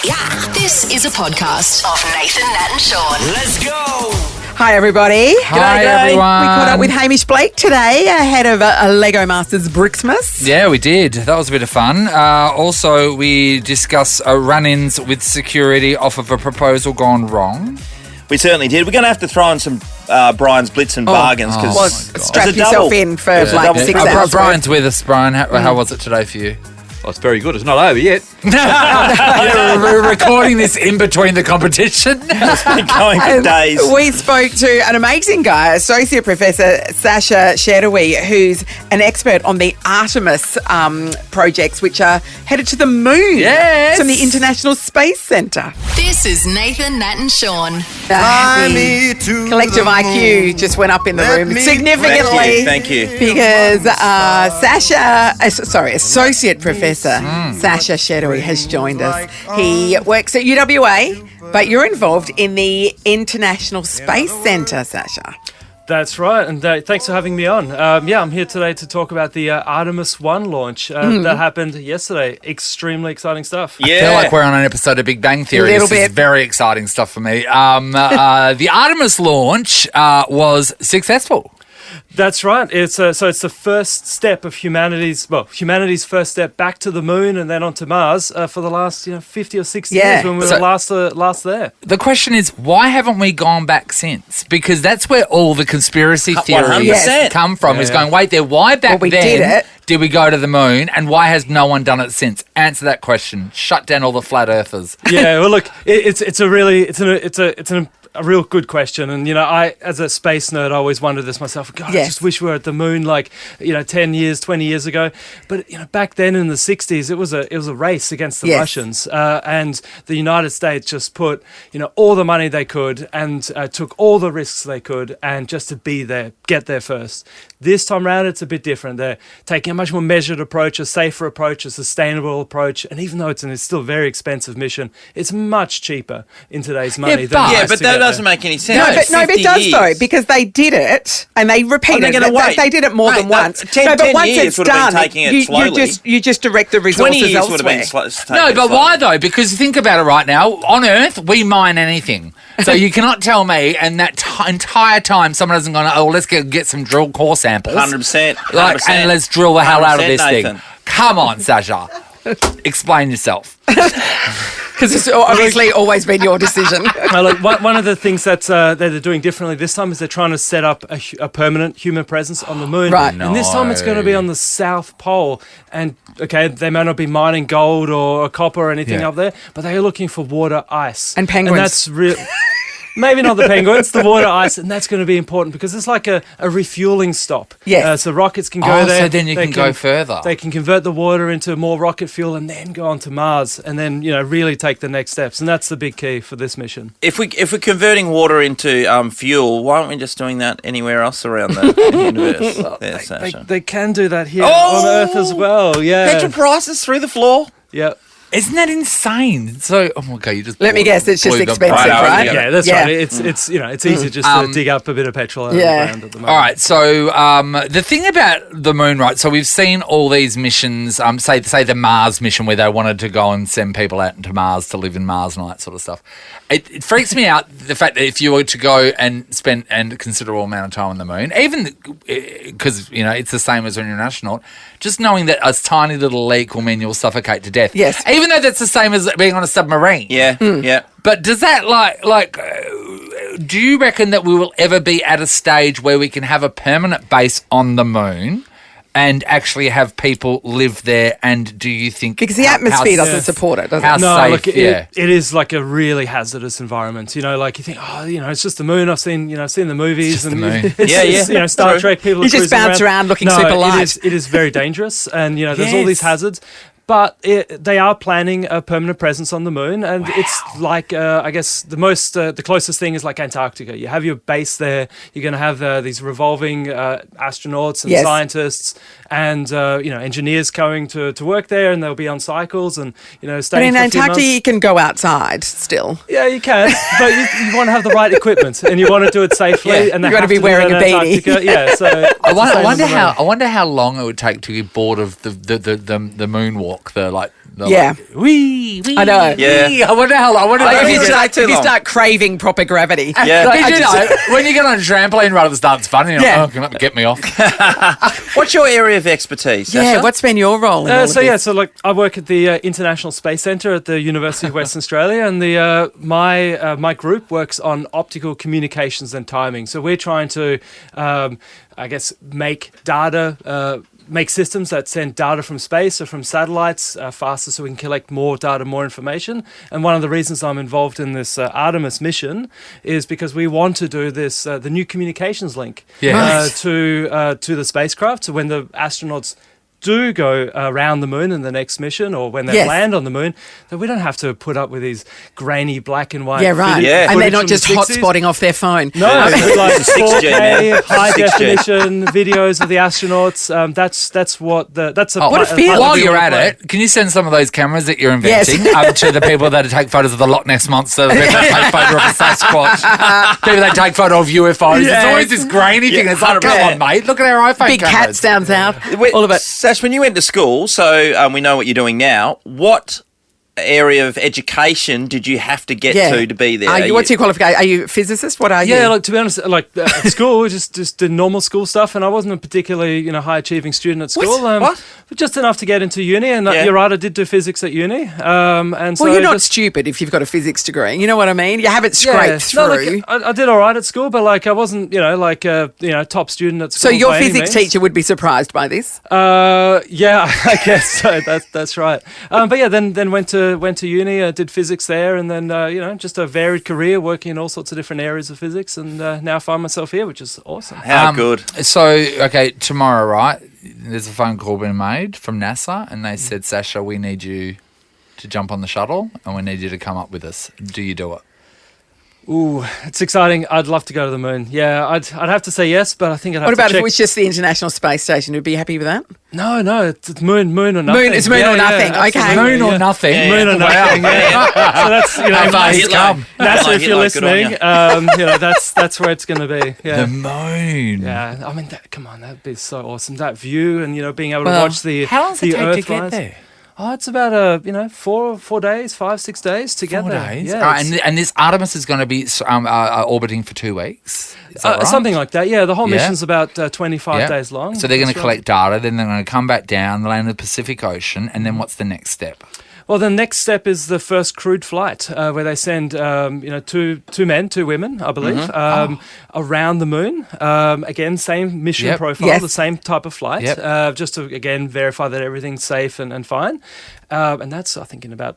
Yeah, this is a podcast of Nathan, Nat and Shaun. Let's go! Hi, everybody. Hi, everyone. We caught up with Hamish Blake today ahead of a Lego Masters Brixmas. Yeah, we did. That was a bit of fun. Also, we discuss run-ins with security off of a proposal gone wrong. We certainly did. We're going to have to throw in some Brian's Blitz and bargains. Well, strap yourself in for like 6 hours. Brian's with us. Brian, how was it today for you? Well, it's very good. It's not over yet. We're recording this in between the competition. It's been going for days. We spoke to an amazing guy, Associate Professor Sascha Schediwy, who's an expert on the Artemis projects, which are headed to the moon. Yes. From the International Space Centre. This is Nathan, Nat and Shaun. Collective IQ just went up in the room significantly. Thank you. Because Associate Professor Sascha Schediwy has joined us. He works at UWA, but you're involved in the International Space Centre, Sascha. That's right, and thanks for having me on. I'm here today to talk about the Artemis 1 launch that happened yesterday. Extremely exciting stuff. Yeah. I feel like we're on an episode of Big Bang Theory. Little This is bit. very exciting stuff for me. The Artemis launch was successful. That's right. It's the first step of humanity's first step back to the moon and then onto Mars for the last 50 or 60 years when we were last there. The question is, why haven't we gone back since? Because that's where all the conspiracy theories 100%. come from, is going, wait there, why back we then did it. did we go to the moon, and why has no one done it since? Answer that question. Shut down all the flat earthers. Yeah, well, look, it's a real good question, and I, as a space nerd, I always wondered this myself. God, I just wish we were at the moon 10 years, 20 years ago. But back then in the 60s, it was a race against the Russians, and the United States just put all the money they could and took all the risks they could, and just to be there, get there first. This time around, it's a bit different. They're taking a much more measured approach, a safer approach, a sustainable approach, and even though it's still a very expensive mission, it's much cheaper in today's money than it was but to that get doesn't there. make any sense. No, but it does though, because they did it and they repeated it. They did it more than once. 10 years would have been taking it slowly. You just direct the resources 20 years elsewhere. would have been No, but why though? Because think about it right now. On Earth, we mine anything. So you cannot tell me, and that entire time someone hasn't gone, let's get some drill core samples. 100%. And let's drill the hell out of this Nathan. thing. Come on, Sascha. Explain yourself. Because it's obviously always been your decision. One of the things that they're doing differently this time is they're trying to set up a permanent human presence on the moon. Right. And this time it's going to be on the South Pole. And, they may not be mining gold or copper or anything up there, but they are looking for water ice. And penguins. And that's real. Maybe not the penguins, the water ice, and that's going to be important because it's like a refueling stop. Yes. So rockets can go there. So then you can go further. They can convert the water into more rocket fuel and then go on to Mars and then, really take the next steps. And that's the big key for this mission. If we're converting water into fuel, why aren't we just doing that anywhere else around the universe? They can do that here on Earth as well, yeah. Petrol prices through the floor. Yeah. Isn't that insane? So, you just Let me guess, it's just blew the expensive, brain out. right? Yeah, that's right. It's easy just to dig up a bit of petrol out of the ground at the moment. All right, so the thing about the moon, right? So we've seen all these missions, say the Mars mission where they wanted to go and send people out into Mars to live in Mars and all that sort of stuff. It freaks me out, the fact that if you were to go and spend a considerable amount of time on the moon, even because, it's the same as when you're an astronaut, just knowing that a tiny little leak will mean you'll suffocate to death. Yes. Even though that's the same as being on a submarine. Yeah, yeah. But does that, do you reckon that we will ever be at a stage where we can have a permanent base on the moon and actually have people live there? And do you think... Because the atmosphere doesn't support it, does it? How safe, look, it is like a really hazardous environment. You think, it's just the moon. I've seen the movies. Just the moon. It's Star Trek, people You just bounce around looking super light. It is very dangerous. And, there's all these hazards. But they are planning a permanent presence on the moon, and it's like I guess the closest thing is like Antarctica. You have your base there. You're going to have these revolving astronauts and scientists and engineers coming to work there, and they'll be on cycles and staying. But in for a few Antarctica, months. you can go outside still. Yeah, you can, but you want to have the right equipment and you want to do it safely. And you got to be wearing a beanie. Yeah, so I wonder how long it would take to get bored of the moonwalk. rock. Yeah. Wee. I know. Yeah. I wonder how. Like think if too you long. start craving proper gravity. Yeah. When you get on a trampoline right at the start, it's funny. You're Yeah. like, oh, get me off. What's your area of expertise, Yeah, Sasha? what's been your role in all of this? So like I work at the International Space Centre at the University of Western Australia, and the my group works on optical communications and timing. So we're trying to, make systems that send data from space or from satellites faster, so we can collect more data, more information. And one of the reasons I'm involved in this Artemis mission is because we want to do this, the new communications link to the spacecraft. So when the astronauts do go around the moon in the next mission, or when they land on the moon, that we don't have to put up with these grainy black and white. Yeah, right. Yeah. And they're footage not from just the 60s. hotspotting off their phone. No, like 6G, 4K, man. high 6G. definition videos of the astronauts. That's What a feel. While you're at it, can you send some of those cameras that you're Yes. inventing to the people that take photos of the Loch Ness Monster, the people that take photo of a Sasquatch, people that take photo of UFOs? Yeah. It's always this grainy thing. It's like, come 100%. on, mate, look at our iPhone Big cameras. cats down south. All of it. Sash, when you went to school, so we know what you're doing now, what area of education did you have to get to be there? What's your qualification? Are you a physicist? What are you? Yeah, like to be honest, like at school, just did normal school stuff, and I wasn't a particularly high achieving student at school. What? But just enough to get into uni, and Yeah. you're right, I did do physics at uni. And so Well, you're not just, stupid if you've got a physics degree. You know what I mean? You haven't scraped through. No, like, I did all right at school, but like I wasn't, top student at So school. your by any physics means. teacher would be surprised by this. Yeah, I guess so. That's right. But yeah, then went to uni, did physics there, and then just a varied career working in all sorts of different areas of physics, and now I find myself here, which is awesome. How good. So, okay, tomorrow, right, there's a phone call being made from NASA, and they said, Sasha, we need you to jump on the shuttle, and we need you to come up with us. Do you do it? Ooh, it's exciting. I'd love to go to the moon. Yeah, I'd have to say yes, but I think I'd have What about to if check. it was just the International Space Station? Would you be happy with that? No, it's moon or nothing. It's moon or nothing. Okay. absolutely, Moon or nothing? Yeah. Moon or nothing. Yeah. So that's Hey, mate, come. NASA, if you're Hitler, good on listening, that's where it's going to be. Yeah. The moon. Yeah, I mean, come on, that'd be so awesome. That view, and being able to Well, watch the How long does it the take Earth to get rise. there? Oh, it's about 4 days, 5-6 days to get 4 there. days? Yeah, And this Artemis is going to be orbiting for 2 weeks? Is that right? something like that. Yeah, the whole Yeah. mission's about 25 Yeah. days long. So they're going to That's right. collect data, then they're going to come back down, land in the Pacific Ocean, and then what's the next step? Well, the next step is the first crewed flight, where they send two men, 2 women, I believe, around the moon. Again, same mission Yep. profile, Yes. the same type of flight, Yep. just to again verify that everything's safe and fine. And that's, I think, in about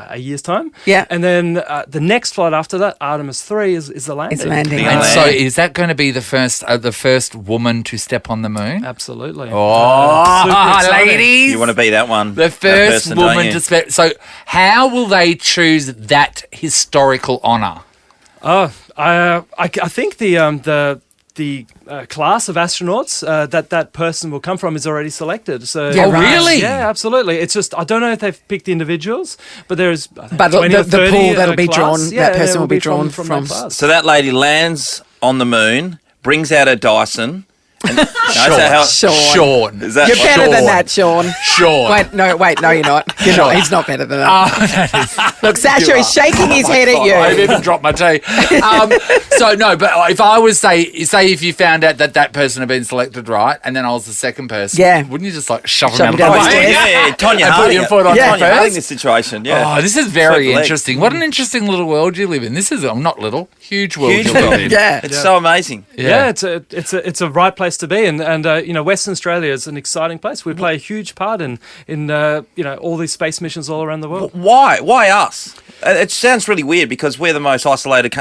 a year's time. Yeah. And then the next flight after that, Artemis 3, is the landing. It's landing. Yeah. And land. so is that going to be the first woman to step on the moon? Absolutely. Oh, Super exciting. ladies. You want to be that one. The that first person, don't woman you? to step. So how will they choose that historical honour? Oh, I think the class of astronauts that person will come from is already selected. So Yeah, right. really? Yeah, absolutely. It's just I don't know if they've picked individuals, but there's I think, But 20 or the 30 pool that'll be class. drawn, Yeah, that person it will be drawn from from. that class. So that lady lands on the moon, brings out her Dyson. And, no, is that how- Shaun. Is that You're better than Shaun. that, Sean. Sure. Wait, no, you're not. You're not. He's not better than that. Oh, that is. Look, Sasha is shaking his head at I've you. even dropped my tea. So no, but if I was say if you found out that person had been selected, right, and then I was the second person, Yeah. wouldn't you just like shove Shove them out them of the down way? the stairs. Yeah, Tonya And put Harding. your foot on Yeah. it Tonya first? Harding this situation, yeah. Oh, this is Sweep very the leg. interesting. What an interesting little world you live in. This is not little, huge world Huge you live world. in. Yeah. It's so amazing. Yeah, it's a right place to be, and Western Australia is an exciting place. We play a huge part in all these space missions all around the world. Why? Why us? It sounds really weird because we're the most isolated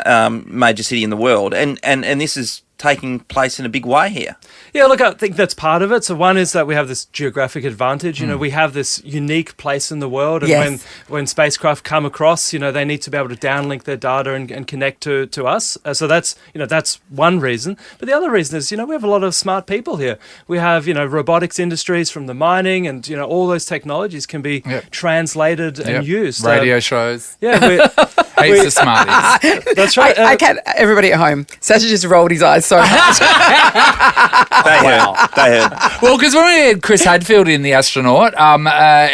major city in the world, and this is taking place in a big way here. Yeah, look, I think that's part of it. So one is that we have this geographic advantage. We have this unique place in the world, and Yes. when spacecraft come across, they need to be able to downlink their data and connect to us. So that's one reason. But the other reason is we have a lot of smart people here. We have robotics industries from the mining, and all those technologies can be Yep. translated and Yep. used. Radio shows. Yeah, Heaps of smarties. that's right. I can't. Everybody at home, Sasha just rolled his eyes so hard. They heard. Well, because when we had Chris Hadfield in The Astronaut,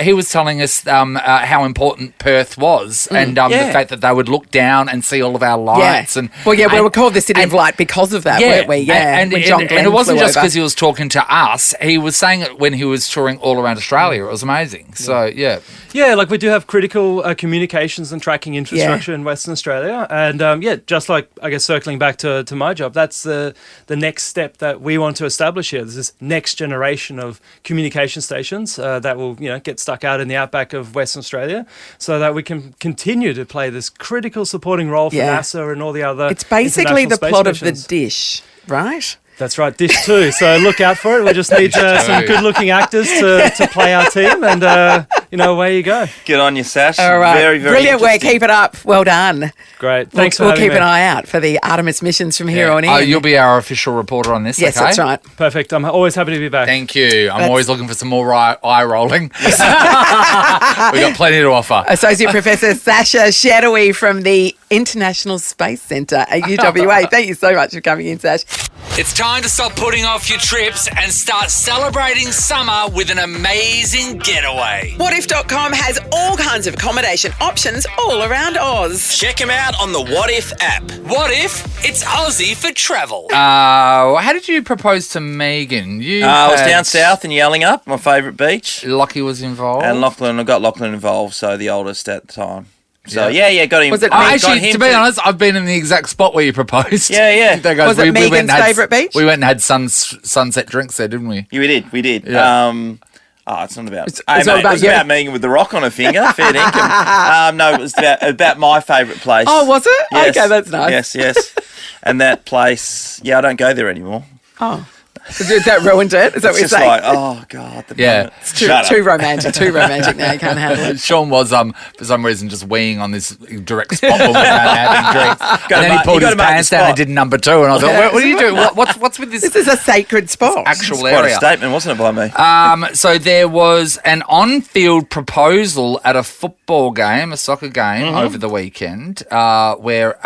he was telling us how important Perth was and the fact that they would look down and see all of our lights. And we were called the City of Light because of that, weren't we? Yeah. And it wasn't just because he was talking to us. He was saying it when he was touring all around Australia. It was amazing. So, yeah. Yeah, like we do have critical communications and tracking infrastructure in Western Australia. And just like, I guess, circling back to my job, that's the next step that we want to establish here. There's this next generation of communication stations that will, get stuck out in the outback of Western Australia so that we can continue to play this critical supporting role for NASA and all the other It's basically the space plot missions. of The Dish, right? That's right, Dish 2. So look out for it. We just need some good-looking actors to play our team, and away you go. Good on you, Sash. All right. Very, very brilliant work. interesting. Keep it up. Well done. Great. Thanks We'll for having keep me. an eye out for the Artemis missions from here on in. You'll be our official reporter on this, yes, okay? that's right. Perfect. I'm always happy to be back. Thank you. I'm always looking for some more eye rolling. We've got plenty to offer. Associate Professor Sascha Schediwy from the International Space Centre at UWA. Thank you so much for coming in, Sash. It's time to stop putting off your trips and start celebrating summer with an amazing getaway. Whatif.com has all kinds of accommodation options all around Oz. Check him out on the What If app. What if it's Aussie for travel? How did you propose to Megan? I was down south in Yellingup, my favourite beach. Lockie was involved. And I got Lachlan involved, so the oldest at the time. So, Yeah. got him. Was it got Actually, him to be honest, I've been in the exact spot where you proposed. Yeah. There goes, Was it Megan's favourite beach? We went and had sunset drinks there, didn't we? We did. Yeah. It's not about... It's all about it was you. about Megan with the rock on her finger. Fair dinkum. No, it was about my favourite place. Oh, was it? Yes. Okay, that's nice. Yes. And that place... Yeah, I don't go there anymore. Oh. That ruined it? Is that what It's you're just saying? like, oh, God. The Yeah. moment. It's Shut too up. romantic now. You can't handle it. Sean was, for some reason, just weeing on this direct spot when we were having drinks. And then he pulled you his gotta mark the pants down and spot. did number 2. And I thought, what are you doing? What's with this This is a sacred spot. actual Quite a area? statement, wasn't it, by me? So there was an on-field proposal at a football game, a soccer game, over the weekend, where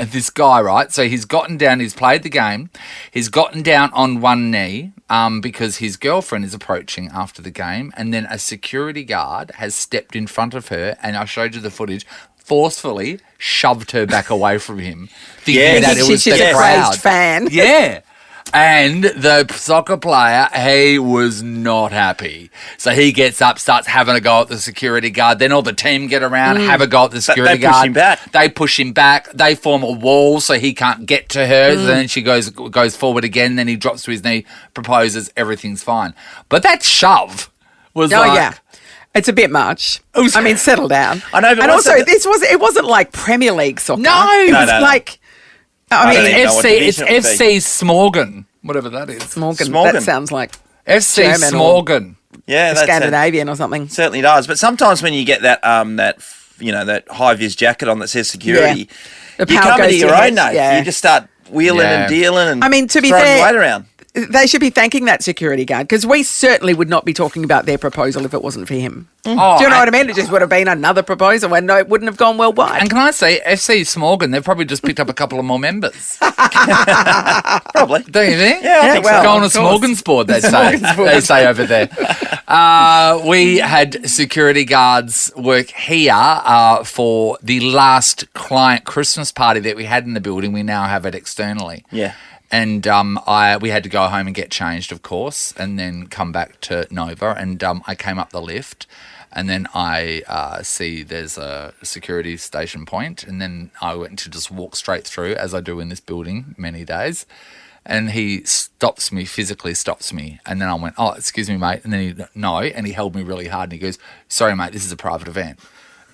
this guy, right? So he's played the game, he's gotten down on one knee because his girlfriend is approaching after the game, and then a security guard has stepped in front of her, and I showed you the footage, forcefully shoved her back away from him, thinking that it was She's the a crowd. crazed fan. Yeah. And the soccer player, he was not happy. So he gets up, starts having a go at the security guard. Then all the team get around, have a go at the security They push guard. him back. They push him back. They form a wall so he can't get to her. So then she goes forward again. Then he drops to his knee, proposes. Everything's fine. But that shove was Oh, like... yeah. It's a bit much. was- I mean, settle down. I know, but and what's also, it- it wasn't like Premier League soccer. No. It was No. like, I I don't mean, even know what FC, it's division it would be. FC Smorgon, whatever that is. Morgan. Smorgon. That sounds like FC German or Smorgon. Yeah, that's it. Scandinavian or something. Certainly does. But sometimes when you get that that high-vis jacket on that says security, The you power come goes into to your your own, head, Nate. yeah. You just start wheeling Yeah. and dealing and I mean, to be throwing fair- weight around. They should be thanking that security guard because we certainly would not be talking about their proposal if it wasn't for him. Oh, Do you know and- what I mean? It just would have been another proposal and no, it wouldn't have gone well wide. And can I say, FC Smorgon, they've probably just picked up a couple of more members. Probably. Don't you think? Yeah, I think so. Go on a of course. smorgasbord, they say over there. We had security guards work here for the last client Christmas party that we had in the building. We now have it externally. Yeah. And we had to go home and get changed, of course, and then come back to Nova. And I came up the lift, and then I see there's a security station point, and then I went to just walk straight through, as I do in this building many days. And he physically stops me. And then I went, oh, excuse me, mate. And then he held me really hard, and he goes, sorry, mate, this is a private event.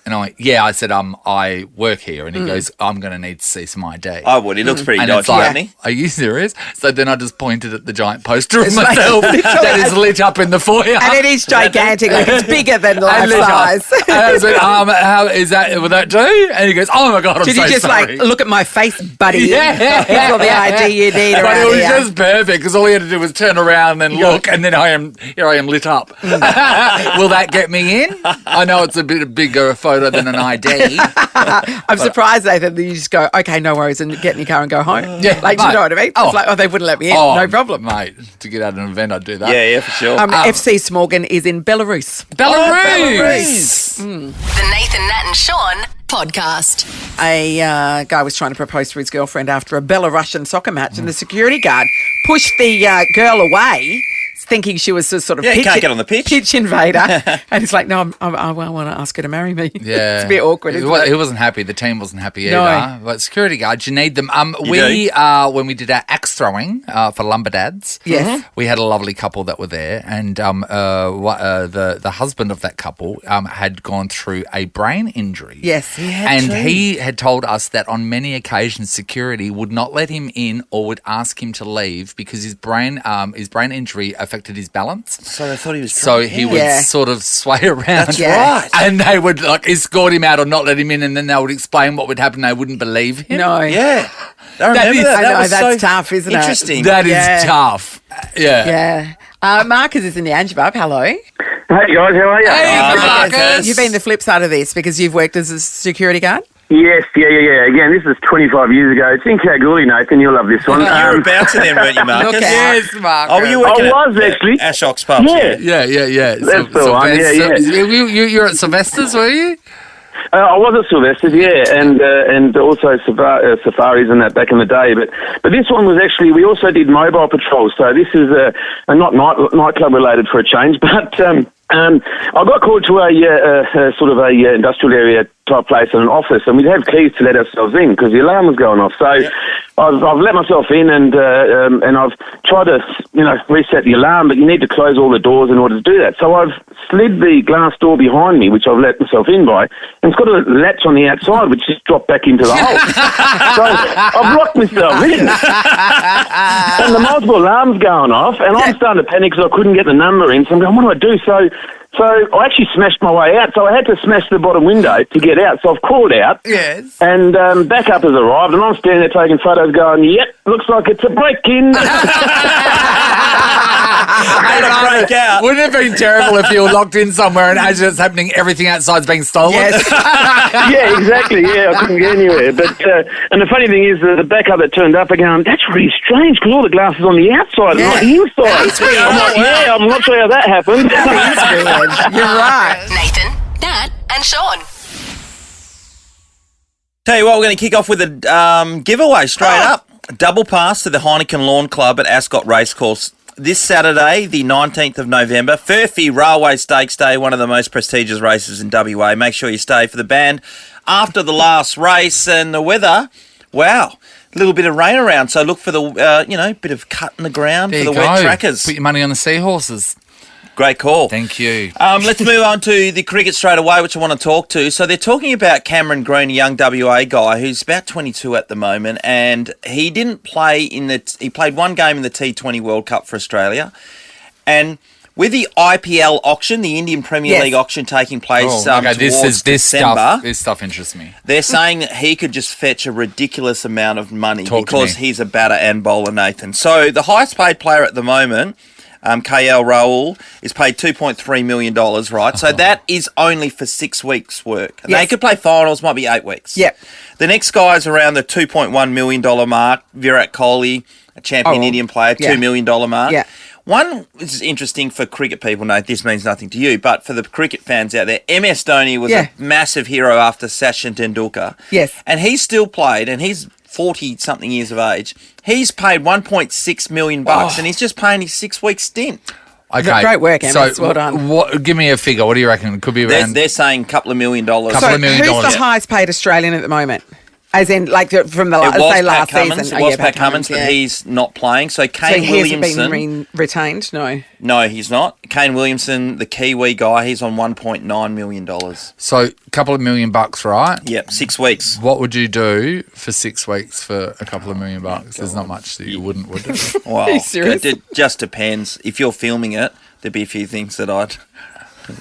And I went, yeah, I said, I work here. And he goes, I'm going to need to see some ID. I would. He looks pretty And dodgy, it's like, doesn't he? are you serious? So then I just pointed at the giant poster of myself that is lit up in the foyer. And it is gigantic. Like it's bigger than life And lit up. size. And I said, how is that? Will that do? And he goes, oh my God, I'm Did so you just sorry. like look at my face, buddy? Yeah. Here's all the ID you need But around it was here. just perfect because all he had to do was turn around and look, and then here I am lit up. Will that get me in? I know it's a bit bigger photo photo than an ID. I'm surprised, Nathan, that you just go, okay, no worries, and get in your car and go home. Yeah, Like, do you mate. know what I mean? Oh. It's like, they wouldn't let me in. Oh, No problem. mate. To get out of an event, I'd do that. Yeah, for sure. FC Smorgon is in Belarus. Belarus. The Nathan, Nat and Sean podcast. A guy was trying to propose to his girlfriend after a Belarusian soccer match, and the security guard pushed the girl away, thinking she was a sort of Yeah, you can't get on the pitch. pitch invader. And he's like, no, I want to ask her to marry me. Yeah. It's a bit awkward, isn't it? He wasn't happy. The team wasn't happy No. either. But security guards, you need them. When we did our axe throwing for Lumber Dads, Yes. we had a lovely couple that were there, and the husband of that couple had gone through a brain injury. Yes, he had and too. he had told us that on many occasions security would not let him in or would ask him to leave because his brain injury affected his balance. So they thought he was So drunk. he Yeah. would Yeah. sort of sway around. That's Yeah. right. And they would like escort him out or not let him in, and then they would explain what would happen. They wouldn't believe him. No. Yeah. I remember is- that. I That know, was that's so tough, isn't it? interesting. That is Yeah. tough. Yeah. Yeah. Marcus is in the Angebub. Hello. Hey guys, how are you? Hey, Marcus. Marcus. You've been the flip side of this because you've worked as a security guard. Yes, yeah. Again, this is 25 years ago. It's in Kalgoorlie, Nathan. You'll love this one. You were about to then, weren't you, Marcus? Look out. Yes, Marcus. Oh, were you working I was, actually. at Ashok's pub? Yeah. Yeah. That's the one, yeah. You're at Sylvester's, were you? I was at Sylvester's, yeah, and also safaris and that back in the day. But this one was actually, we also did mobile patrols. So this is not nightclub related for a change, but I got called to a sort of a industrial area type place in an office, and we'd have keys to let ourselves in because the alarm was going off. So I've let myself in, and I've tried to reset the alarm, but you need to close all the doors in order to do that. So I've slid the glass door behind me, which I've let myself in by, and it's got a latch on the outside, which just dropped back into the hole. So I've locked myself in, and the multiple alarms going off, and I'm starting to panic because I couldn't get the number in. So I'm going, what do I do? So I actually smashed my way out. So I had to smash the bottom window to get out. So I've crawled out. Yes. And backup has arrived, and I'm standing there taking photos going, yep, looks like it's a break-in. Break out. Wouldn't it have been terrible if you were locked in somewhere and as it's happening, everything outside's being stolen? Yes. Yeah, exactly. Yeah, I couldn't get anywhere. But and the funny thing is, the backup that turned up, are going, that's really strange because all the glass is on the outside, not the inside. That's weird. I'm like, yeah, I'm not sure how that happened. That's weird. You're right. Nathan, Nat and Sean. Tell you what, we're going to kick off with a giveaway straight up. Double pass to the Heineken Lawn Club at Ascot Racecourse this Saturday, the 19th of November. Furphy Railway Stakes Day, one of the most prestigious races in WA. Make sure you stay for the band after the last race. And the weather, wow, a little bit of rain around. So look for the, bit of cut in the ground There for you the wet go. trackers. Put your money on the seahorses. Great call. Thank you. Let's move on to the cricket straight away, which I want to talk to. So they're talking about Cameron Green, a young WA guy who's about 22 at the moment, and he didn't play he played one game in the T20 World Cup for Australia, and with the IPL auction, the Indian Premier League auction taking place towards this December, stuff interests me. they're saying that he could just fetch a ridiculous amount of money Talk to because me. he's a batter and bowler, Nathan. So the highest paid player at the moment, KL Rahul, is paid $2.3 million, right? So that is only for 6 weeks' work. And they could play finals, might be 8 weeks. Yep. The next guy is around the $2.1 million mark. Virat Kohli, a champion Indian player, $2 million mark. Yeah. One is interesting for cricket people. No, this means nothing to you, but for the cricket fans out there, MS Dhoni was a massive hero after Sachin Tendulkar. Yes. And he's still played, and he's 40-something years of age. He's paid $1.6 million, and he's just paying his 6-week stint. Okay. Great work, Amos. So, Well done. Give me a figure. What do you reckon? It could be around. They're saying a couple of $1 million. Couple So of $1 million. who's the highest paid Australian at the moment? As in, like, from the It was say Pat last Cummins. season. It was Pat Cummins, but he's not playing. So So Kane he hasn't Williamson. been retained? No. No, he's not. Kane Williamson, the Kiwi guy, he's on $1.9 million. So a couple of $1 million, right? Yep, 6 weeks. What would you do for 6 weeks for a couple of $1 million? There's not much that you wouldn't, would there? Well, you serious? it just depends. If you're filming it, there'd be a few things that I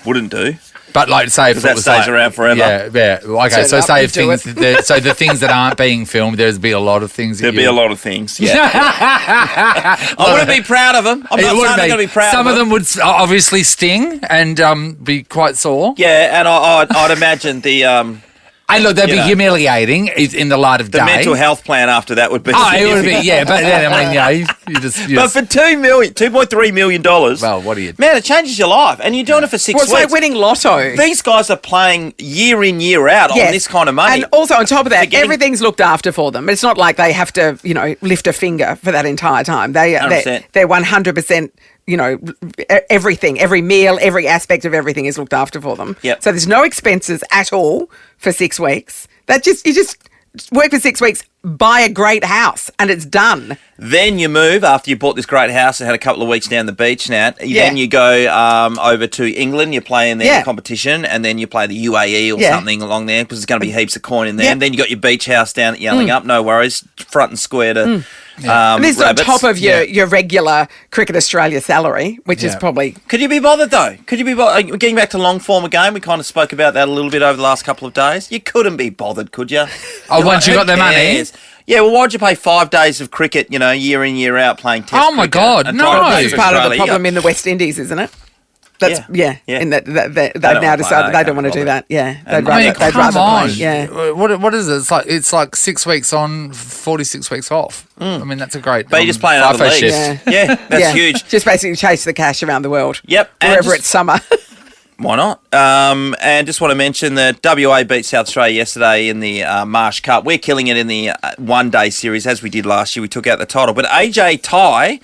wouldn't do. But like, say if Because it that was stays like, around forever. Yeah. Okay, Turn so it up say and if do things, so the things that aren't being filmed, there'd be a lot of things. There'd be a lot of things. Yeah. I wouldn't be proud of them. I'm not saying I'm going to be proud Some of of them would obviously sting and be quite sore. Yeah, and I'd imagine the And look, they'd be humiliating in the light of day. the mental health plan after that would be. Oh, it would be, yeah. But then, I mean, you just. But for $2.3 million. Well, what do you? Man, it changes your life, and you're doing it for 6 Well, weeks. it's like winning lotto. These guys are playing year in, year out on this kind of money. And also on top of that, They're getting- everything's looked after for them. It's not like they have to, lift a finger for that entire time. They're 100%, everything, every meal, every aspect of everything is looked after for them. Yep. So there's no expenses at all for 6 weeks. You just work for 6 weeks, buy a great house, and it's done. Then you move after you bought this great house and had a couple of weeks down the beach now. Then you go over to England, you play in their competition, and then you play the UAE or something along there because there's going to be heaps of coin in there. And then you got your beach house down at Yelling Up, no worries, front and square to And this is on rabbits. top of your regular Cricket Australia salary, which is probably... Could you be bothered, though? Could you be bothered? Getting back to long form again, we kind of spoke about that a little bit over the last couple of days. You couldn't be bothered, could you? Once you got the money? Yeah, well, why'd you pay 5 days of cricket, year in, year out playing test Oh, my cricket God, and no. trying to This play is for part of the Australia? problem in the West Indies, isn't it? That's Yeah. And they've don't now wanna decided play, they don't want to do that. Yeah, And they'd I mean, rather Come on. play. Yeah, What is it? It's like 6 weeks on, 46 weeks off. I mean, that's a great. But you just play another FIFO league. shift. Yeah, that's huge. Just basically chase the cash around the world. Yep. and Wherever just- it's summer. Why not? And just want to mention that WA beat South Australia yesterday in the Marsh Cup. We're killing it in the one-day series, as we did last year. We took out the title. But AJ Ty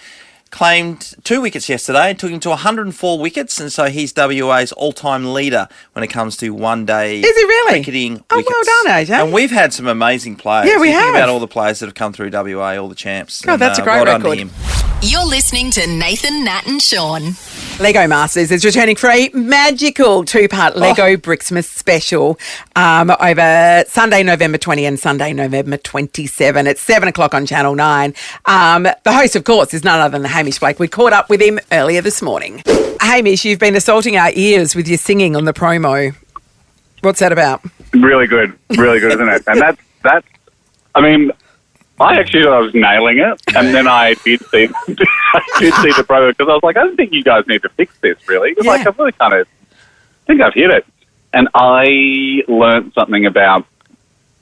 claimed 2 wickets yesterday and took him to 104 wickets, and so he's WA's all-time leader when it comes to one-day Is he really? cricketing Oh, wickets. well done, AJ. And we've had some amazing players. Yeah, we You think have. about all the players that have come through WA, all the champs. God, And, that's a great well done to record. him. You're listening to Nathan, Nat and Shaun. Lego Masters is returning for a magical 2-part Lego Brixmas special over Sunday, November 20 and Sunday, November 27. It's 7 o'clock on Channel 9. The host, of course, is none other than Hamish Blake. We caught up with him earlier this morning. Hamish, you've been assaulting our ears with your singing on the promo. What's that about? Really good, isn't it? And that's. I mean, I actually thought I was nailing it, and then I did see the promo because I was like, I don't think you guys need to fix this, really. Because like, I've really kind of think I've hit it, and I learnt something about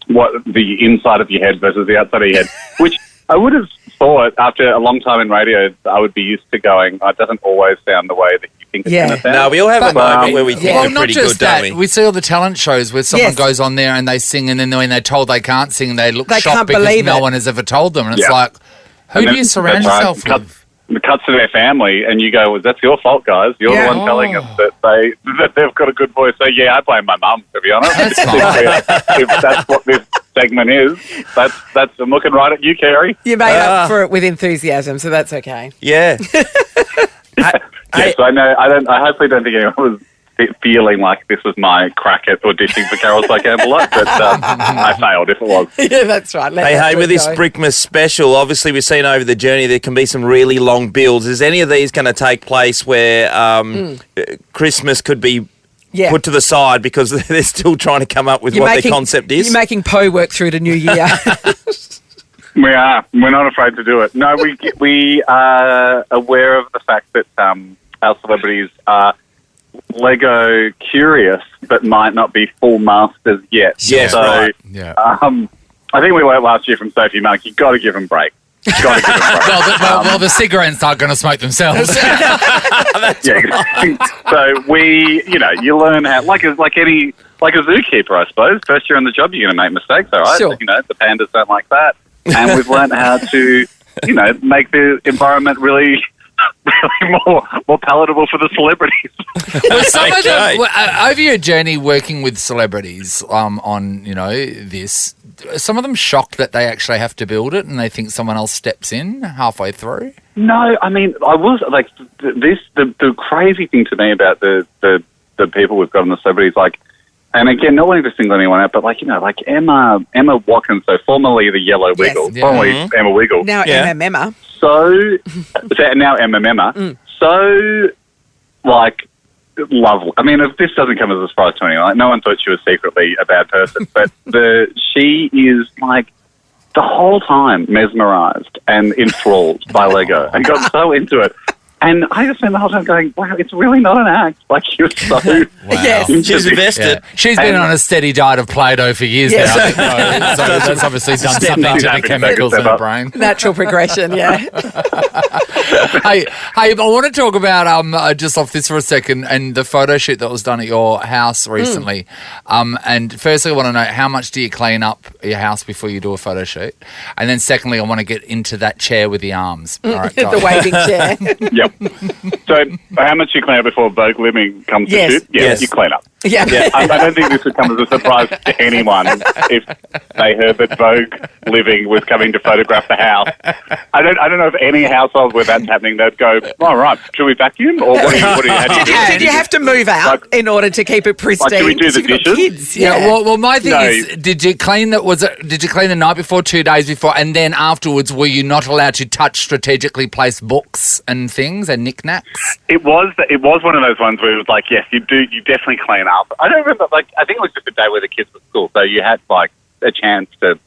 what the inside of your head versus the outside of your head, which I would have thought after a long time in radio I would be used to going, it doesn't always sound the way that you think it's going to sound. No, we all have a But- moment where we think Well, we're not pretty just good, that. don't we? We see all the talent shows where someone Yes. goes on there and they sing, and then when they're told they can't sing, they look They shocked can't because believe no it. one has ever told them. And it's Yeah. like, who And do then- you surround that's right. yourself with? The cuts to their family, and you go, well, that's your fault, guys. You're Yeah. the one telling us that they've got a good voice. So, yeah, I blame my mum, to be honest. That's fine. If that's what this segment is, that's I'm looking right at you, Kerry. You made up for it with enthusiasm, so that's okay. Yeah. Yes, I know. I hopefully don't think anyone was feeling like this was my crack at auditioning for Carol Campbell, but I failed if it was. Yeah, that's right. Hey, with this Brickmas special, obviously we've seen over the journey there can be some really long builds. Is any of these going to take place where Christmas could be put to the side because they're still trying to come up with what their concept is? You're making Poe work through to New Year. We are. We're not afraid to do it. No, we are aware of the fact that our celebrities are Lego curious, but might not be full masters yet. Yes, so, right. Yeah. I think we learned last year from Sophie Mark, you've got to give them a break. Got to give them a break. Well, the cigarettes aren't going to smoke themselves. Yeah. So you learn how, like a zookeeper, I suppose. First year on the job, you're going to make mistakes, all right? Sure. The pandas don't like that. And we've learned how to, make the environment really more palatable for the celebrities. Well, some of them, over your journey working with celebrities on this, some of them shocked that they actually have to build it and they think someone else steps in halfway through. No, I mean, I was like the crazy thing to me about the people we've got on the celebrities, like, and again, not wanting to single anyone out, but like Emma Watkins, so formerly the Yellow Wiggle, yeah. formerly Emma Wiggle. Now Emma. So now Emma Memma. So, like, lovely. I mean, if this doesn't come as a surprise to anyone, like, no one thought she was secretly a bad person, but she is like the whole time mesmerised and enthralled by Lego and got so into it. And I just spent the whole time going, wow, it's really not an act. Like, you're so... Yes. She's invested. Yeah. She's been on a steady diet of Play-Doh for years now. So that's obviously done something to the chemicals in her brain. Natural progression, yeah. Hey, I want to talk about just off this for a second and the photo shoot that was done at your house recently. And firstly, I want to know, how much do you clean up your house before you do a photo shoot? And then secondly, I want to get into that chair with the arms. All right, The waving chair. Yep. So, how much you clean up before Vogue Living comes Yes. to shoot? Yes. You clean up. Yeah. I don't think this would come as a surprise to anyone if they heard that Vogue Living was coming to photograph the house. I don't know if any household where that's happening, they'd go, all right, should we vacuum? Or what do you have to do? Did you have to move out in order to keep it pristine? Like, do we do the You've got dishes? kids, Yeah, well, my thing No. is, did you clean the night before, 2 days before, and then afterwards were you not allowed to touch strategically placed books and things and knickknacks? It was one of those ones where it was like, yes, you definitely clean up. I don't remember, like, I think it was just a day where the kids were at school, so you had, like, a chance to,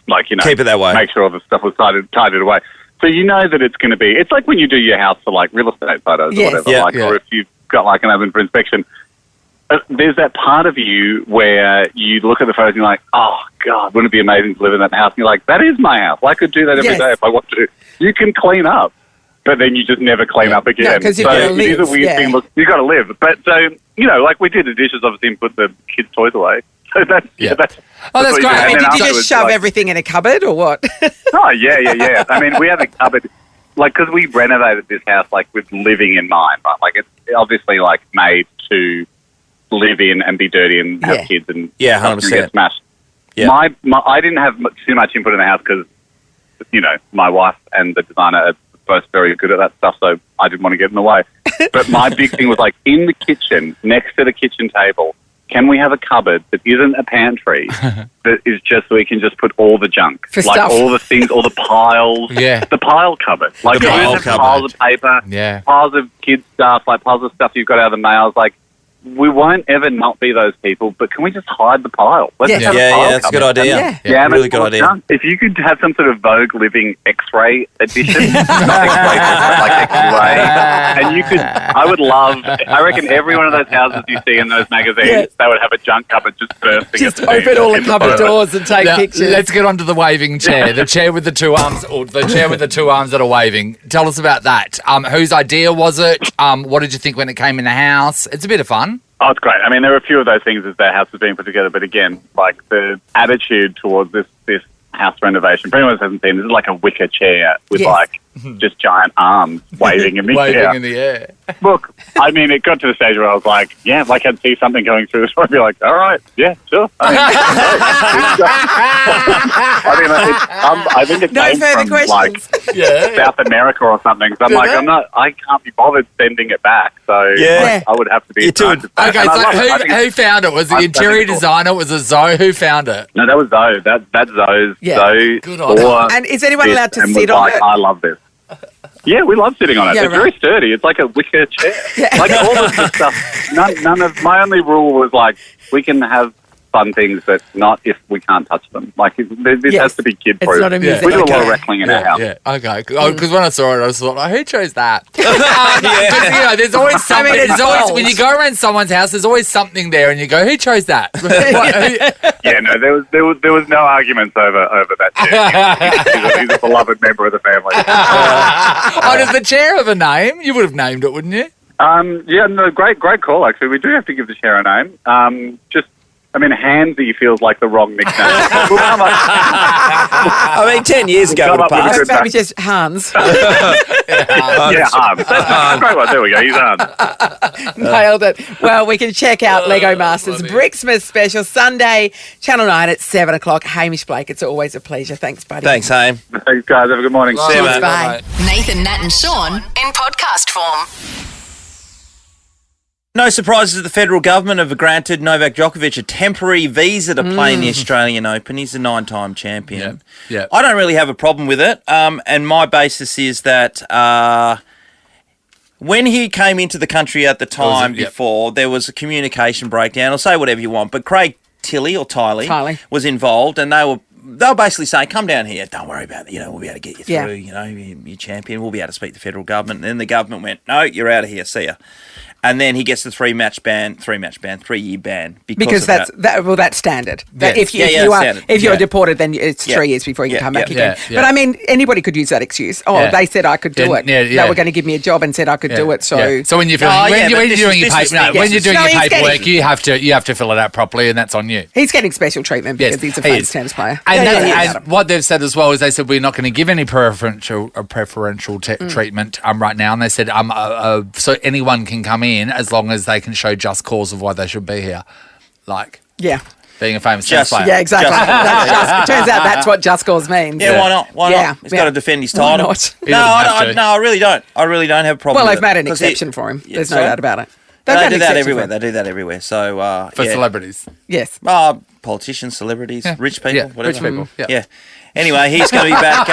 like, you know, Keep it that way. make sure all the stuff was tidied away. So you know that it's going to be, it's like when you do your house for, like, real estate photos Yes. or whatever, Yeah. like, Yeah. or if you've got, like, an oven for inspection. There's that part of you where you look at the photos and you're like, oh, God, wouldn't it be amazing to live in that house? And you're like, that is my house. I could do that every Yes. day if I want to. You can clean up, but then you just never clean up again. No, 'cause you've so gotta it is a live, weird yeah. thing. Look, you've got to live. But so, you know, like we did the dishes, obviously, and put the kids' toys away. So that's, Yeah. that's Oh, that's what you great. do. I And mean, then Did you afterwards, just shove like, everything in a cupboard or what? Oh, yeah. I mean, we have a cupboard, like, because we renovated this house, like, with living in mind, right? Like, it's obviously, like, made to live in and be dirty and have Yeah. kids and Yeah, stuff and 100%. get smashed. Yeah. I didn't have too much input in the house because, you know, my wife and the designer are both very good at that stuff, so I didn't want to get in the way. But my big thing was, like, in the kitchen, next to the kitchen table, can we have a cupboard that isn't a pantry that is just so we can just put all the junk? For like stuff. all the things, all the piles. Yeah. The pile cupboard. Like The you pile have cupboard. piles of paper, Yeah. piles of kids' stuff, like piles of stuff you've got out of the mails. Like, we won't ever not be those people, but can we just hide the pile? Let's Yeah. just have a Yeah, pile that's a good cupboard. idea. Yeah. Yeah, and really it's good all idea. junk. If you could have some sort of Vogue Living X-ray edition, not X-ray, but like X-ray, and you could, I reckon every one of those houses you see in those magazines, Yes. they would have a junk cupboard just bursting. Just at the open seams all the in cupboard photo. doors and take Now, pictures. let's get on to the waving chair. The chair with the two arms, or the chair with the two arms that are waving. Tell us about that. Whose idea was it? What did you think when it came in the house? It's a bit of fun. Oh, it's great. I mean, there are a few of those things as their house was being put together, but again, like the attitude towards this house renovation, for anyone who hasn't seen, this is like a wicker chair with Yes. like just giant arms waving in the Waving air. in the air. Look, I mean, it got to the stage where I was like, yeah, like I'd see something going through this, I'd be like, all right, yeah, sure. I think it No came further from questions. like South America or something. So I'm like, I can't be bothered sending it back. So Yeah. like, I would have to be. You too. excited. Okay, And I so love it. I think who found it? Was the I interior think it's cool. designer? Was it Zoe? Who found it? No, that was Zoe. That's Zoe's. Yeah. Zoe Good on her. saw And is anyone this allowed to and sit was on like, it? I love this. Yeah, we love sitting on it. Yeah, It's right. very sturdy. It's like a wicker chair. Like all of the stuff. None of my only rule was like we can have fun things, but not if we can't touch them. Like this Yes. has to be kid It's proof. not a museum. We do a lot Okay. of wrestling in our house. Yeah, okay. Because when I saw it, I just thought, who chose that? 'Cause, you know, there's always something. I mean, it's there's always, bold. when you go around someone's house, there's always something there, and you go, who chose that? What, Yeah, no, there was no arguments over that chair. He's a beloved member of the family. oh, does the chair have a name? You would have named it, wouldn't you? Yeah, no, great call. Actually, we do have to give the chair a name. Handsy feels like the wrong nickname. We'll come up- I mean, 10 years ago Come would up with a have good- passed. Maybe just Hans. yeah, Hans. That's a great one. There we go. He's Hans. Nailed it. Well, we can check out Lego Masters Brixmas special Sunday, Channel 9 at 7 o'clock. Hamish Blake, it's always a pleasure. Thanks, buddy. Thanks, Haim. Thanks, guys. Have a good morning. See you, mate. Bye. Nathan, Nat and Shaun in podcast form. No surprises, the federal government have granted Novak Djokovic a temporary visa to play in the Australian Open. He's a 9-time champion. Yeah. I don't really have a problem with it. And my basis is that When he came into the country at the time yep. before, there was a communication breakdown, or say whatever you want, but Craig Tiley was involved, and they were basically saying, come down here, don't worry about it, we'll be able to get you through, you're champion, we'll be able to speak to the federal government. And then the government went, no, you're out of here, see ya. And then he gets the 3-year ban because that's standard. Yes. If you're deported, then it's 3 years before you can come back again. Yeah. But I mean, anybody could use that excuse. They said I could do it. They were going to give me a job and said I could do it. So when you're doing your paperwork, you have to fill it out properly, and that's on you. He's getting special treatment because he's a famous tennis player. And what they've said as well is they said we're not going to give any preferential treatment right now, and they said so anyone can come in as long as they can show just cause of why they should be here, being a famous tennis player. Yeah, exactly. It turns out that's what just cause means. Yeah, why not? Why not? He's got to defend his title. Why No, not? I really don't. I really don't have a problem. Well, with they've it. made an exception for him. There's no doubt about it. They do that everywhere. They do that everywhere. So for celebrities, yes. Politicians, celebrities, rich people, whatever. Rich people. Yeah. Anyway, he's going to be back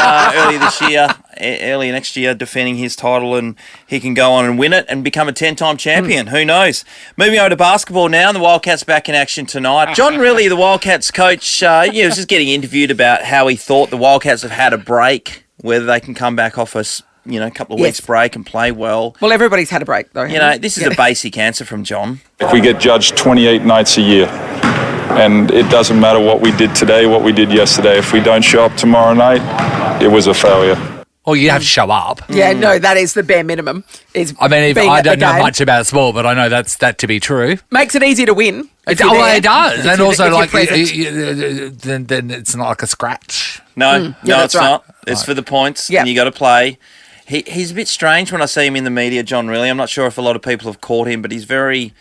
early next year, defending his title, and he can go on and win it and become a 10-time champion. Who knows? Moving over to basketball now, and the Wildcats back in action tonight. John Rillie, the Wildcats coach, was just getting interviewed about how he thought the Wildcats have had a break, whether they can come back off a couple of weeks break and play well. Well, everybody's had a break, though. This is a basic answer from John. We get judged 28 nights a year. And it doesn't matter what we did today, what we did yesterday. If we don't show up tomorrow night, it was a failure. Well, you have to show up. Yeah, no, that is the bare minimum. I don't know much about sport, but I know that to be true. Makes it easy to win. It does. And also, then it's not like a scratch. No, it's not. It's for the points, and you got to play. He's a bit strange when I see him in the media, John Rillie. I'm not sure if a lot of people have caught him, but he's very...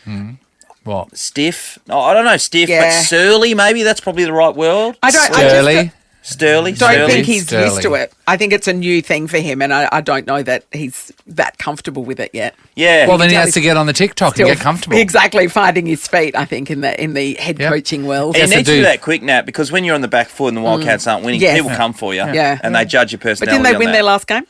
stiff. Oh, I don't know, stiff, but surly, maybe that's probably the right word. Sturly. Don't think he's used to it. I think it's a new thing for him, and I don't know that he's that comfortable with it yet. Yeah. Well, then he has to get on the TikTok and get comfortable. Exactly, finding his feet, I think, in the head coaching world. He needs to do that quick nap, because when you're on the back foot and the Wildcats aren't winning, people come for you, and they judge your personality. But didn't they win their last game?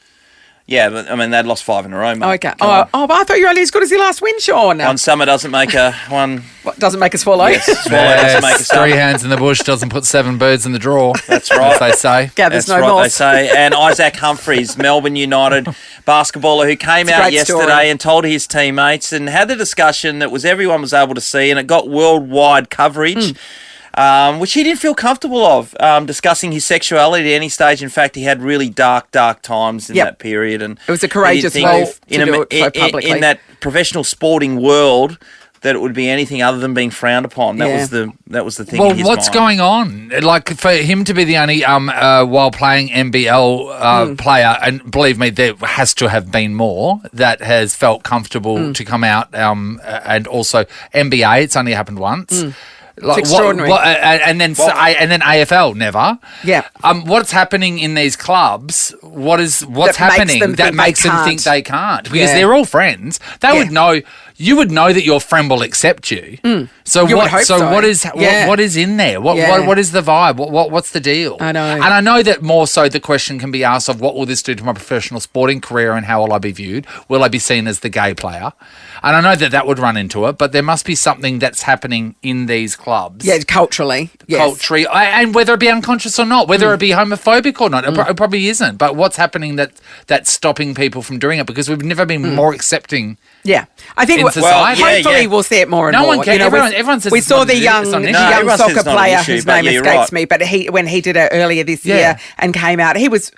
Yeah, but I mean, they'd lost 5 in a row, mate. Okay. But I thought you were only as good as your last win, Shaun. One summer doesn't make one. What, doesn't make us swallow? Yes, doesn't make us 3 hands in the bush doesn't put 7 birds in the drawer. That's right. As they say. Gathers no right, moss. they say. And Isaac Humphries, Melbourne United basketballer, who came out yesterday and told his teammates and had a discussion that everyone was able to see, and it got worldwide coverage. Which he didn't feel comfortable of, discussing his sexuality at any stage. In fact, he had really dark times in that period. And it was a courageous move to do it so publicly. In that professional sporting world, that it would be anything other than being frowned upon. That was the thing in his what's mind. going on? Like, for him to be the only, while playing NBL player, and believe me, there has to have been more, that has felt comfortable to come out, and also NBA, it's only happened once. It's extraordinary. And then AFL never. Yeah. What's happening in these clubs? What's happening that makes them think they can't? Because they're all friends. They would know. You would know that your friend will accept you. So what is in there? What is the vibe? What's the deal? I know. And I know that more so the question can be asked of what will this do to my professional sporting career, and how will I be viewed? Will I be seen as the gay player? And I know that would run into it, but there must be something that's happening in these clubs. Yeah, culturally. Yes. Culturally, and whether it be unconscious or not, whether it be homophobic or not, it probably isn't. But what's happening that's stopping people from doing it? Because we've never been more accepting. Yeah, I think hopefully we'll see it more and more. No one cares. Everyone says we saw the young soccer player whose name escapes me, but when he did it earlier this year and came out, he was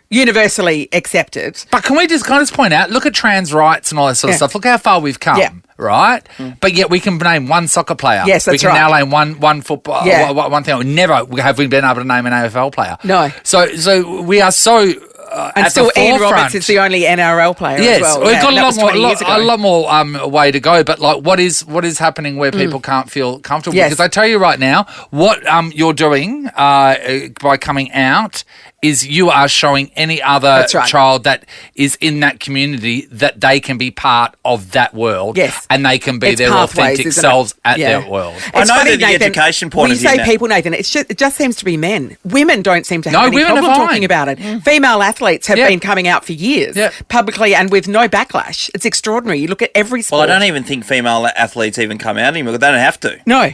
universally accepted. But can I just point out, look at trans rights and all that sort of stuff. Look how far we've come, right? But yet we can name one soccer player. Yes, that's right. We can now name one football, one thing. Never have we been able to name an AFL player. No. So we are so... and still, Ian Roberts is the only NRL player as well. We've got a lot more way to go. But what is happening where people can't feel comfortable? Yes. Because I tell you right now, what you're doing by coming out is you are showing any other That's right. child that is in that community that they can be part of that world. Yes. And they can be It's their pathways, authentic isn't it? selves at Yeah. their world. I It's know funny, that the Nathan, education point we of view say now- people, Nathan, it just seems to be men. Women don't seem to have No, any women are problem fine. talking about it. Female athletes have Yeah. been coming out for years Yeah. publicly and with no backlash. It's extraordinary. You look at every sport. Well, I don't even think female athletes even come out anymore. They don't have to. No.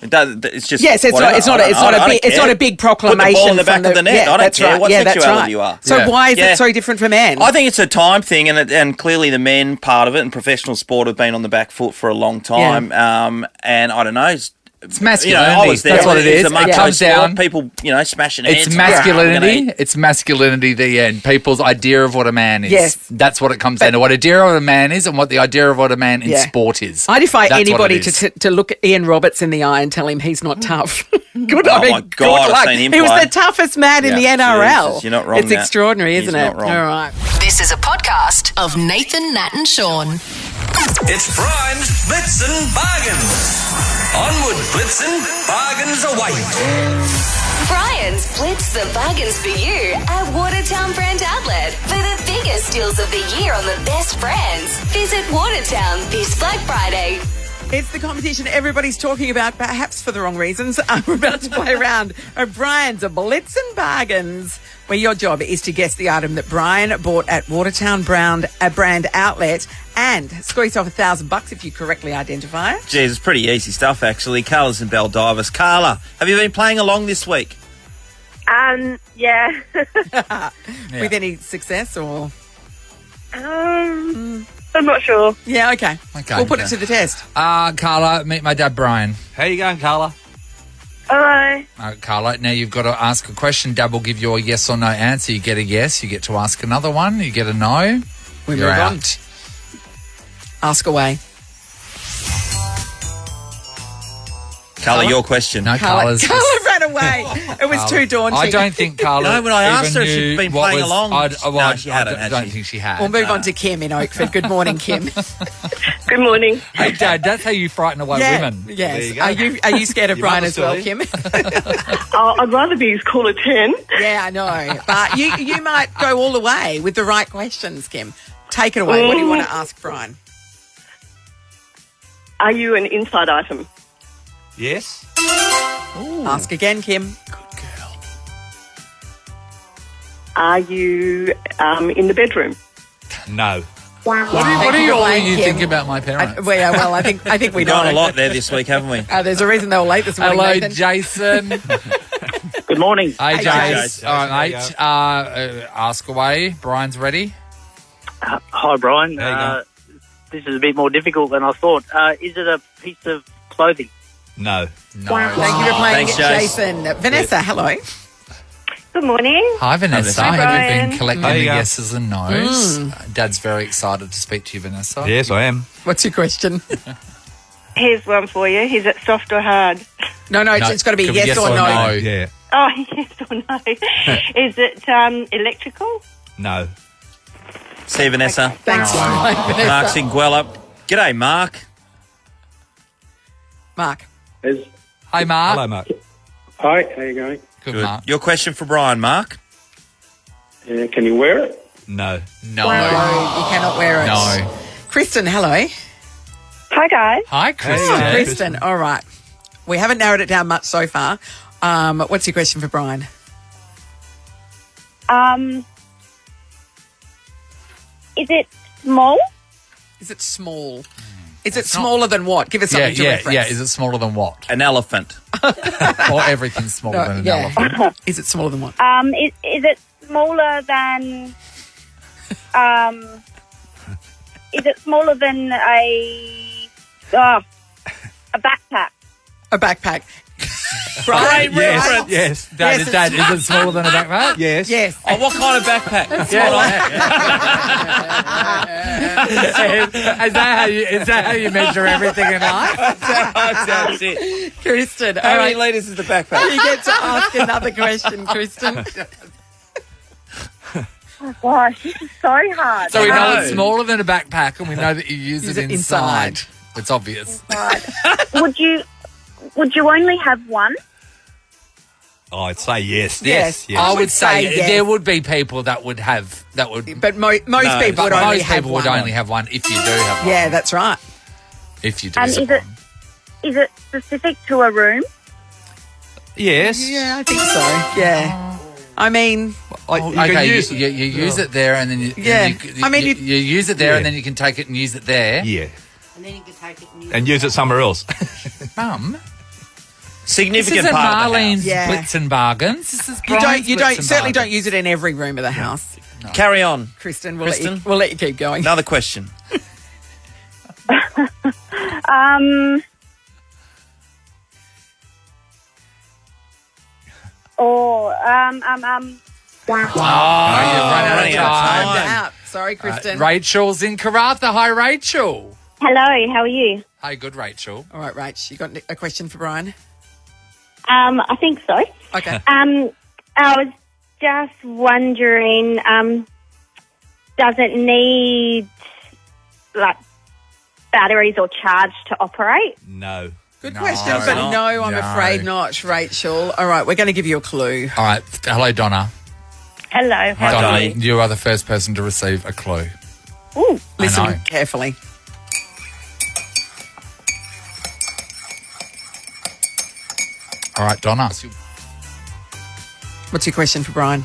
It does, it's just Yes, it's whatever. not. It's not. I don't- It's not I a don't big. It's care. not a big Put the proclamation. ball in the back from of the net. Yeah, I don't that's care right. what Yeah, that's sexuality right. you are. So Yeah. why is Yeah. it so different for men? I think it's a time thing, and clearly the men part of it and professional sport have been on the back foot for a long time. And I don't know. It's masculinity. I was there. That's what it is. It's a macho It comes sport. down. People, smashing heads. It's I'm masculinity. gonna eat. It's masculinity, the end. People's idea of what a man is. Yes. That's what it comes down to. What idea of a man is and what the idea of what a man in Yeah. sport is. I defy That's what anybody it is. to look at Ian Roberts in the eye and tell him he's not tough. Good, Oh I mean, my good God, I've luck. seen him He was play. the toughest man in the Yeah, NRL. Jesus, you're not wrong, It's Nat. extraordinary, isn't He's it? not wrong. All right. This is a podcast of Nathan, Nat and Shaun. It's Brian's Blitzen Bargains. Onward, Blitzen, bargains await. Brian's Blitz the Bargains for you at Watertown Brand Outlet for the biggest deals of the year on the best brands. Visit Watertown this Black Friday. It's the competition everybody's talking about, perhaps for the wrong reasons. We're about to play around Brian's Blitz and Bargains, where your job is to guess the item that Brian bought at Watertown Brand Outlet and squeeze off $1,000 if you correctly identify it. Geez, it's pretty easy stuff, actually. Carla's in Baldivis. Carla, have you been playing along this week? Yeah. With any success or? I'm not sure. Yeah, okay. Okay, We'll put it okay. to the test. Carla, meet my dad, Brian. How you going, Carla? Hello. Carla, now you've got to ask a question. Dad will give you a yes or no answer. You get a yes, you get to ask another one. You get a no. We You're move out. on. Ask away. Carla, your question. No, Carla Carla's. ran away. It was too daunting. I don't think Carla. No, when I asked her if even she'd knew been what playing was- along. I No, she hadn't, I had don't she? think she had. We'll move on to Kim in Oakford. Good morning, Kim. Good morning. Hey, Dad, that's how you frighten away women. Yes. There you go. Are you scared of Your Brian mother's as well, silly. Kim? I'd rather be his caller 10. Yeah, I know. But you might go all the way with the right questions, Kim. Take it away. What do you want to ask Brian? Are you an inside item? Yes. Ask again, Kim. Are you in the bedroom? No. What Thank do you you for all playing, you Kim. think about my parents? Well, I think we We've know. gone a lot there this week, haven't we? There's a reason they were late this morning. Hello, Nathan. Jason. Good morning. Hey, Hey, Jace. Jace. All right, mate. Ask away. Brian's ready. Hi, Brian. There you go. This is a bit more difficult than I thought. Is it a piece of clothing? No. No. Thank you for playing, Thanks, Jace. Jason. Vanessa, hello. Good morning. Hi, Vanessa. Hi, Have you Brian. been collecting There the you go. yeses and nos? Dad's very excited to speak to you, Vanessa. Yes, I am. What's your question? Here's one for you. Is it soft or hard? No, it's got to be Could be yes, or no. Yeah. Oh, yes or no. Is it electrical? No. See you, Vanessa. Thanks, Vanessa. Mark's in Guelph. G'day, Mark. Mark. Hey, Mark. Hello, Mark. Hi, how you going? Good, Good. Mark. Your question for Brian, Mark. Can you wear it? No. No. No, you cannot wear it. No. Kristen, hello. Hi, guys. Hi, Kristen. Hey, Kristen, all right. We haven't narrowed it down much so far. What's your question for Brian? Is it small? Is it small? Is it smaller than what? Give us something to reference. Yeah. Is it smaller than what? An elephant. Or everything's smaller than an elephant? Is it smaller than what? Is it smaller than... is it smaller than a backpack? A backpack. Brian, Yes. Yes. Dad, Yes, is it smaller than a backpack? Yes. Yes. Oh, what kind of backpack? Is that how you measure everything in life? That's it. Kristen, all How many right. litres is the backpack? You get to ask another question, Kristen. Oh, gosh, this is so hard. So we know No. it's smaller than a backpack, and we know that you use Use it it inside. inside. It's obvious. Would you only have one? Oh, I'd say yes. Yes. I would say yes. there would be people that would have that would, But most people would only most have people one. would only have one if you do have one. Yeah, that's right. If you do. Is have it one. is it specific to a room? Yes. Yeah, I think so. Yeah. I mean, You use it there, and then you use it there, and then you can take it and use it there. Yeah. And then you can take it And use it somewhere else. Mum, Significant this isn't part of the Marlene's house. Yeah. Blitz and Bargains. This is you don't certainly don't use it in every room of the house. Carry on. Kristen, Kristen? we'll let you keep going. Another question. You've run out of running out of time. time. Out. Sorry, Kristen. Rachel's in Karratha. Hi, Rachel. Hello, how are you? Hi, good Rachel. All right, Rach, you got a question for Brian? I think so. Okay. I was just wondering, does it need like batteries or charge to operate? No. Good No, question, it's but not. no, I'm No. afraid not, Rachel. All right, we're going to give you a clue. All right. Hello, Donna. Hello, how Donna. are you? You are the first person to receive a clue. Ooh, I know. Listen carefully. All right, Donna. What's your question for Brian?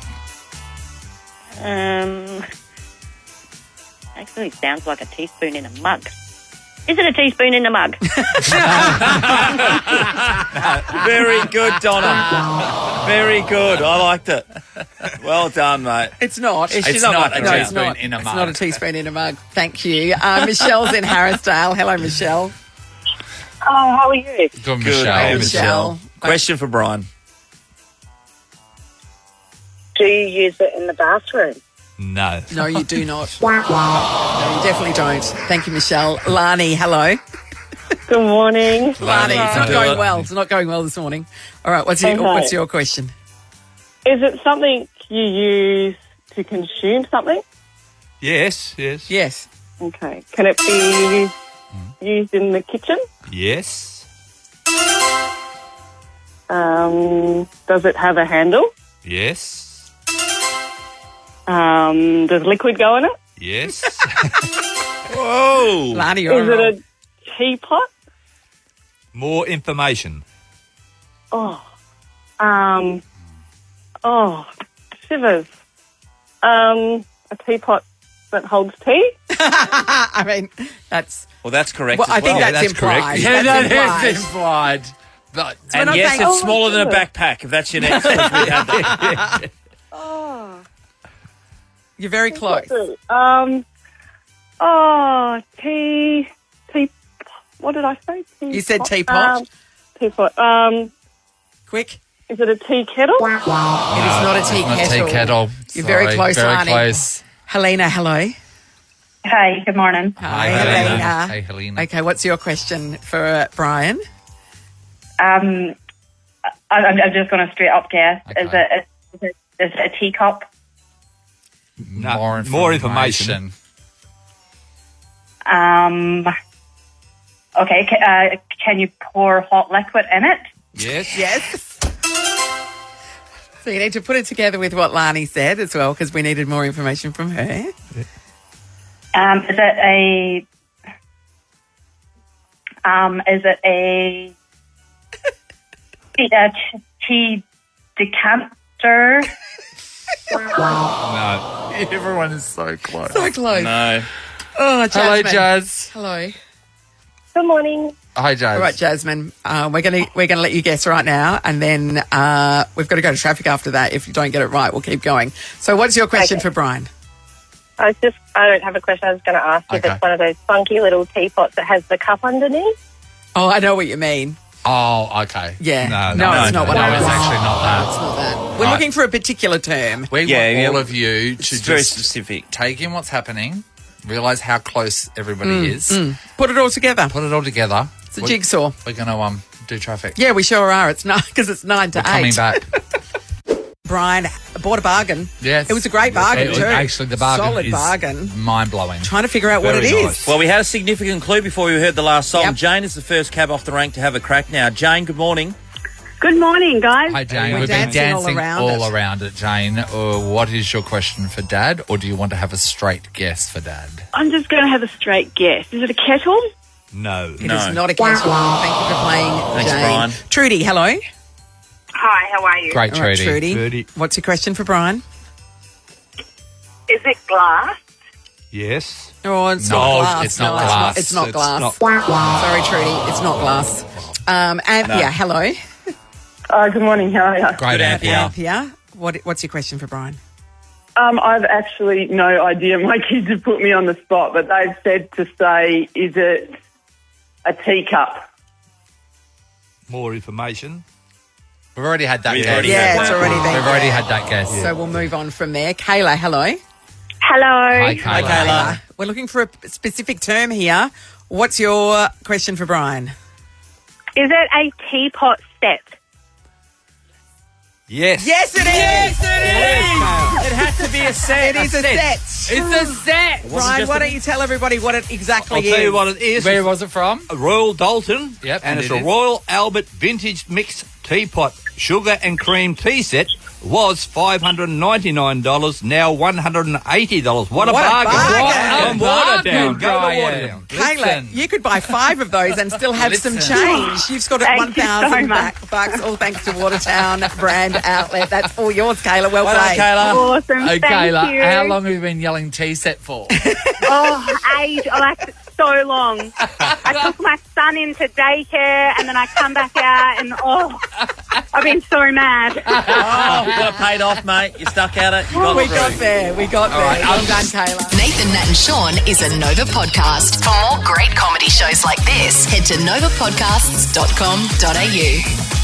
actually sounds like a teaspoon in a mug. Is it a teaspoon in a mug? Very good, Donna. Very good. I liked it. Well done, mate. It's not. She's not a much teaspoon out. in a mug. It's not a teaspoon in a mug. Thank you. Michelle's in Harrisdale. Hello, Michelle. Oh, how are you? Good, Michelle. Hey, Michelle. Question for Brian. Do you use it in the bathroom? No. No, you do not. No, you definitely don't. Thank you, Michelle. Lani, hello. Good morning. Lani, it's not do going it. well. It's not going well this morning. All right, what's Okay. your question? Is it something you use to consume something? Yes, yes. Yes. Okay. Can it be used in the kitchen? Yes. Does it have a handle? Yes. Does liquid go in it? Yes. Whoa. Lani, you're Is on a roll. it a teapot? More information. Shivers. A teapot that holds tea? I mean, that's... Well, that's correct. Well, as I think well. that's implied. correct. Yeah, That's that is implied. implied. But And not yes, saying- it's Oh, smaller than a goodness. backpack. If that's your next, we had that. You're very close. Tea. What did I say? You said teapot. Teapot. Quick. Is it a tea kettle? It is not a tea not kettle. tea kettle. You're very Sorry, close, very Lani. close. Helena, hello. Hey, good morning. Hi, Helena. Helena. Hey, Helena. Okay, what's your question for Brian? I'm just going to straight up guess. Okay. Is it a teacup? No, more information. Okay, can you pour hot liquid in it? Yes. Yes. So you need to put it together with what Lani said as well, because we needed more information from her. Is it a tea decanter? No. Everyone is so close. So close. No. Oh, Jasmine. Hello, Jazz. Hello. Good morning. Hi, Jazz. All right, Jasmine. We're gonna let you guess right now, and then we've got to go to traffic after that. If you don't get it right, we'll keep going. So, what's your question for Brian? I don't have a question. I was going to ask if Okay. it's one of those funky little teapots that has the cup underneath. Oh, I know what you mean. Oh, okay. Yeah. No, it's not what No, I it's was. actually not that. It's not that. We're Right. looking for a particular term. We Yeah, want all yeah. of you to It's very just specific. take in what's happening, realise how close everybody is, Put it all together. put it all together. It's a jigsaw. We're going to do traffic. Yeah, we sure are. It's not because it's 9 to We're 8. coming back. Brian bought a bargain. Yes. It was a great bargain too. Actually, the bargain Solid is bargain. mind-blowing. Trying to figure out what it Very is. nice. Well, we had a significant clue before we heard the last song. Yep. Jane is the first cab off the rank to have a crack now. Jane, good morning. Good morning, guys. Hi, Jane. We're We've been dancing dancing all around it, Jane. What is your question for Dad, or do you want to have a straight guess for Dad? I'm just going to have a straight guess. Is it a kettle? No. It is not a kettle. Thank you for playing, Thanks, Jane. Brian. Trudy, hello. Hi, how are you? Great, All right, Trudy. Trudy. What's your question for Brian? Is it glass? Yes. Oh, it's No, not glass. it's not No, glass. It's not It's glass. not- Sorry, Trudy. It's not glass. Anthea, hello. Good morning. How are you? Great, Anthea. Anthea, what's your question for Brian? I've actually no idea. My kids have put me on the spot, but they've said to say, is it a teacup? More information. We've already had that We've guess. already Yeah, it's already been. We've already had that guess. So we'll move on from there. Kayla, hello. Hello. Hi, Kayla. Kayla. We're looking for a specific term here. What's your question for Brian? Is it a teapot set? Yes. Yes, it is. Yes, It has to be a set. It is a set. It's a set. Brian, why don't you tell everybody what it exactly I'll is? tell you what it is. Where was it from? A Royal Dalton. Yep, And and it's it a is. Royal Albert Vintage Mixed Teapot Sugar and Cream Tea Set. Was $599, now $180. What a bargain. bargain. From Watertown. Go to Brian. Watertown. Kayla, Listen. you could buy 5 of those and still have some Listen. change. You've got it Thank you so 1,000 much. bucks, all thanks to Watertown Brand Outlet. That's all yours, Kayla. Well Well done, played. Kayla. Awesome. Oh, Thank Kayla, you. how long have you been yelling tea set for? Age. I liked it so long. I took my son into daycare and then I come back out and I've been so mad. Oh, you got it paid off, mate. You stuck at it. You got We through. got there. We got there. right, Well done, Kayla. Nathan, Nat and Shaun is a Nova podcast. For more great comedy shows like this, head to novapodcasts.com.au.